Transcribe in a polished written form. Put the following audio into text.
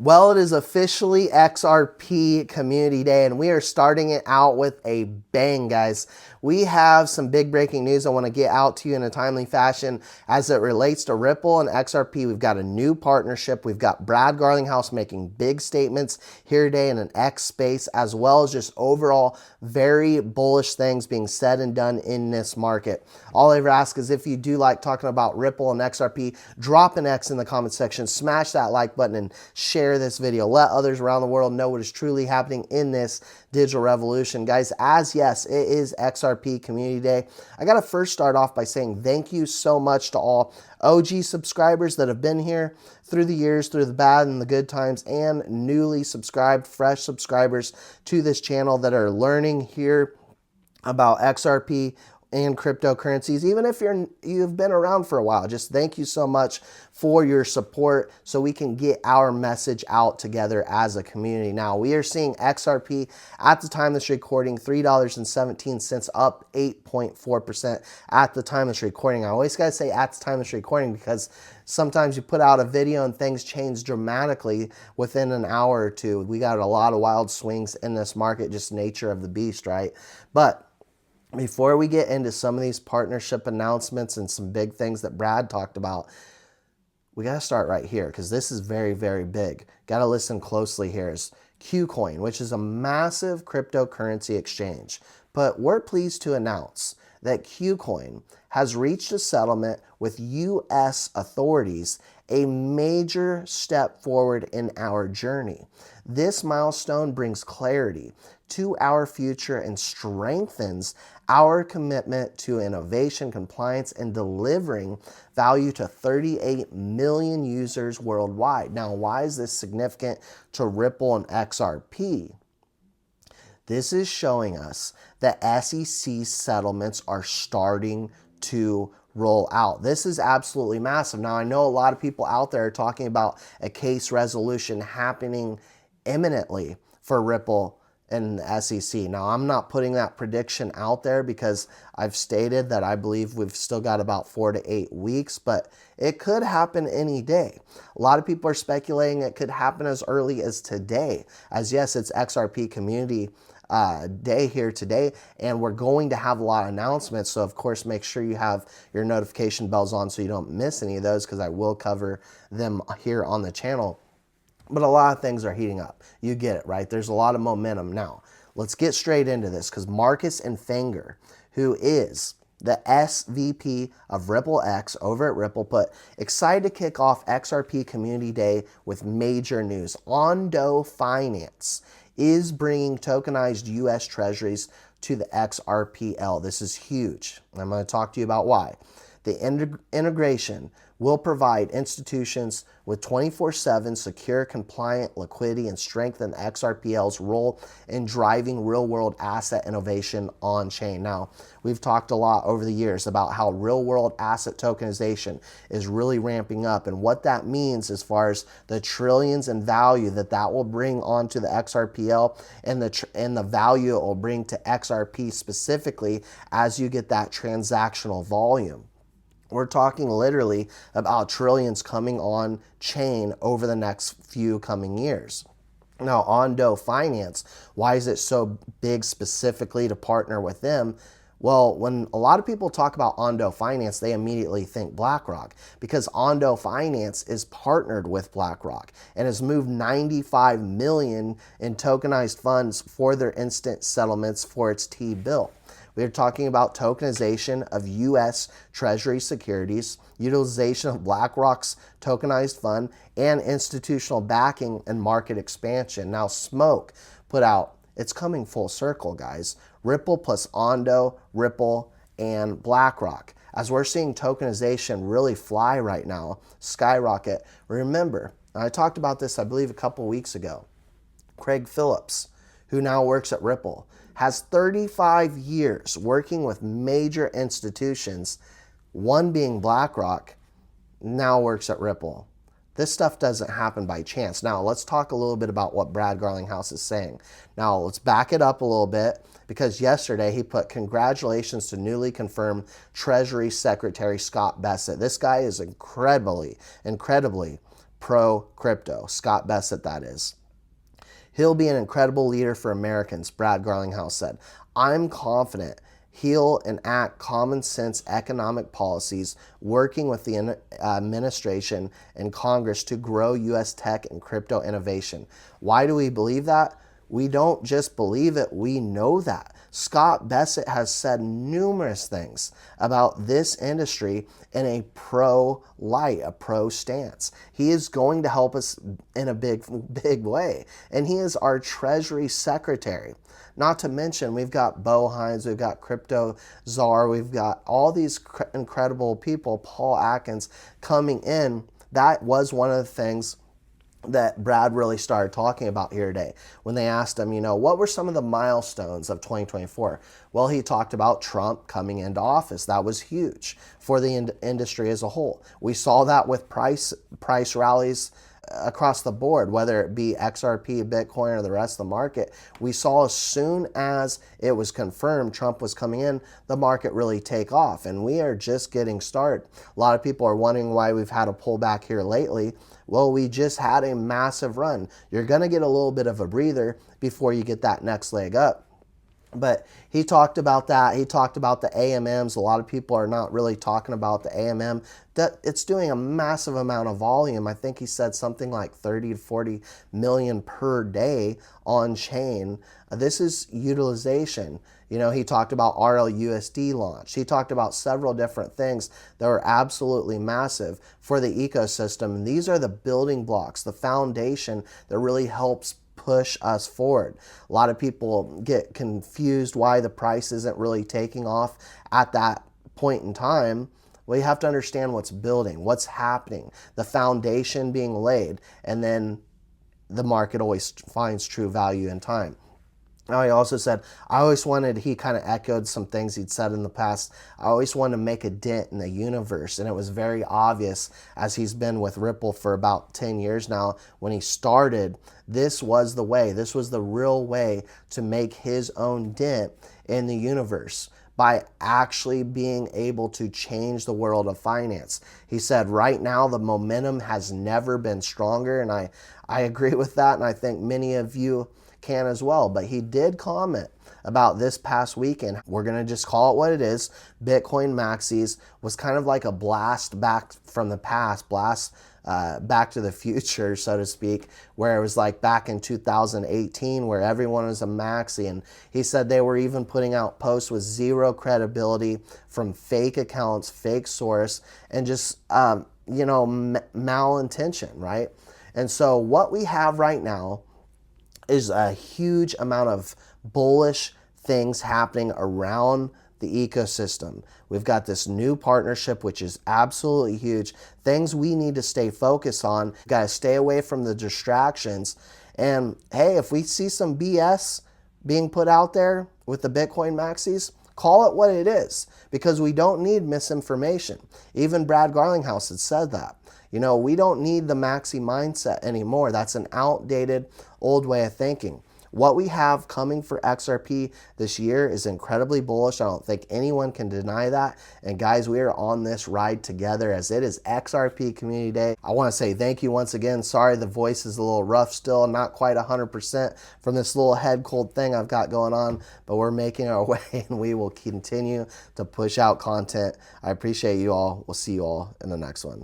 Well, it is officially XRP Community Day, and we are starting it out with a bang, guys. We have some big breaking news I want to get out to you in a timely fashion as it relates to Ripple and XRP. We've got a new partnership. We've got Brad Garlinghouse making big statements here today in an X space, as well as just overall very bullish things being said and done in this market. All I ever ask is if you do like talking about Ripple and XRP, drop an X in the comment section, smash that like button, and share this video. Let others around the world know what is truly happening in this digital revolution. Guys, as yes, it is XRP Community Day, I got to first start off by saying thank you so much to all OG subscribers that have been here through the years, through the bad and the good times, and newly subscribed, fresh subscribers to this channel that are learning here about XRP and cryptocurrencies. Even if you've been around for a while, just thank you so much for your support so we can get our message out together as a community. Now, we are seeing XRP at the time of this recording, $3.17, up 8.4% at the time of this recording. I always got to say at the time of this recording because sometimes you put out a video and things change dramatically within an hour or two. We got a lot of wild swings in this market, just nature of the beast, right? But before we get into some of these partnership announcements and some big things that Brad talked about, we got to start right here because this is very, very big. Got to listen closely here. Is KuCoin, which is a massive cryptocurrency exchange. But we're pleased to announce that KuCoin has reached a settlement with U.S. authorities, a major step forward in our journey. This milestone brings clarity to our future and strengthens our commitment to innovation, compliance, and delivering value to 38 million users worldwide. Now, why is this significant to Ripple and XRP? This is showing us that SEC settlements are starting to roll out. This is absolutely massive. Now, I know a lot of people out there are talking about a case resolution happening imminently for Ripple and the SEC. Now, I'm not putting that prediction out there because I've stated that I believe we've still got about 4 to 8 weeks, but it could happen any day. A lot of people are speculating it could happen as early as today, as yes, it's XRP Community Day here today, and we're going to have a lot of announcements. So, of course, make sure you have your notification bells on so you don't miss any of those because I will cover them here on the channel. But a lot of things are heating up. You get it, right? There's a lot of momentum. Now, let's get straight into this because Marcus and Fenger, who is the SVP of Ripple X over at Ripple, put excited to kick off XRP Community Day with major news. Ono Finance is bringing tokenized U.S. treasuries to the XRPL. This is huge. I'm going to talk to you about why. The integration will provide institutions with 24/7 secure, compliant liquidity and strengthen XRPL's role in driving real-world asset innovation on-chain. Now, we've talked a lot over the years about how real-world asset tokenization is really ramping up and what that means as far as the trillions in value that will bring onto the XRPL and the value it will bring to XRP specifically as you get that transactional volume. We're talking literally about trillions coming on chain over the next few coming years. Now, Ono Finance, why is it so big specifically to partner with them? Well, when a lot of people talk about Ono Finance, they immediately think BlackRock because Ono Finance is partnered with BlackRock and has moved 95 million in tokenized funds for their instant settlements for its T-bill. We are talking about tokenization of U.S. Treasury securities, utilization of BlackRock's tokenized fund, and institutional backing and market expansion. Now, Smoke put out, it's coming full circle, guys. Ripple plus Ono, Ripple, and BlackRock. As we're seeing tokenization really fly right now, skyrocket. Remember, I talked about this, I believe, a couple weeks ago. Craig Phillips, who now works at Ripple, has 35 years working with major institutions, one being BlackRock, now works at Ripple. This stuff doesn't happen by chance. Now, let's talk a little bit about what Brad Garlinghouse is saying. Now, let's back it up a little bit because yesterday he put congratulations to newly confirmed Treasury Secretary Scott Bessent. This guy is incredibly pro-crypto. Scott Bessett, that is. He'll be an incredible leader for Americans, Brad Garlinghouse said. I'm confident he'll enact common sense economic policies, working with the administration and Congress to grow U.S. tech and crypto innovation. Why do we believe that? We don't just believe it, we know that. Scott Bessett has said numerous things about this industry in a pro light, a pro stance. He is going to help us in a big way. And he is our Treasury Secretary. Not to mention, we've got Bo Hines, we've got Crypto Czar, we've got all these incredible people, Paul Atkins, coming in. That was one of the things that Brad really started talking about here today when they asked him, what were some of the milestones of 2024? Well, he talked about Trump coming into office. That was huge for the industry as a whole. We saw that with price rallies across the board, whether it be XRP, Bitcoin, or the rest of the market. We saw as soon as it was confirmed Trump was coming in, the market really take off. And we are just getting started. A lot of people are wondering why we've had a pullback here lately. Well, we just had a massive run. You're going to get a little bit of a breather before you get that next leg up. But he talked about that. He talked about the AMMs. A lot of people are not really talking about the AMM. That it's doing a massive amount of volume. I think he said something like 30 to 40 million per day on chain. This is utilization. He talked about RLUSD launch. He talked about several different things that were absolutely massive for the ecosystem. And these are the building blocks, the foundation that really helps push us forward. A lot of people get confused why the price isn't really taking off at that point in time. Well, you have to understand what's building, what's happening, the foundation being laid, and then the market always finds true value in time. Now, he also said, he kind of echoed some things he'd said in the past. I always wanted to make a dent in the universe. And it was very obvious as he's been with Ripple for about 10 years now. When he started, this was the way. This was the real way to make his own dent in the universe by actually being able to change the world of finance. He said, right now, the momentum has never been stronger. And I agree with that. And I think many of you can as well. But he did comment about this past weekend. We're going to just call it what it is. Bitcoin maxis was kind of like a blast back from the past, back to the future, so to speak, where it was like back in 2018 where everyone was a maxi. And he said they were even putting out posts with zero credibility from fake accounts, fake source, and just, malintention, right? And so what we have right now is a huge amount of bullish things happening around the ecosystem. We've got this new partnership, which is absolutely huge. Things we need to stay focused on. We've got to stay away from the distractions. And hey, if we see some BS being put out there with the Bitcoin maxis, call it what it is, because we don't need misinformation. Even Brad Garlinghouse had said that. We don't need the maxi mindset anymore. That's an outdated, old way of thinking. What we have coming for XRP this year is incredibly bullish. I don't think anyone can deny that. And guys, we are on this ride together as it is XRP Community Day. I want to say thank you once again. Sorry the voice is a little rough still, not quite 100% from this little head cold thing I've got going on, but we're making our way and we will continue to push out content. I appreciate you all. We'll see you all in the next one.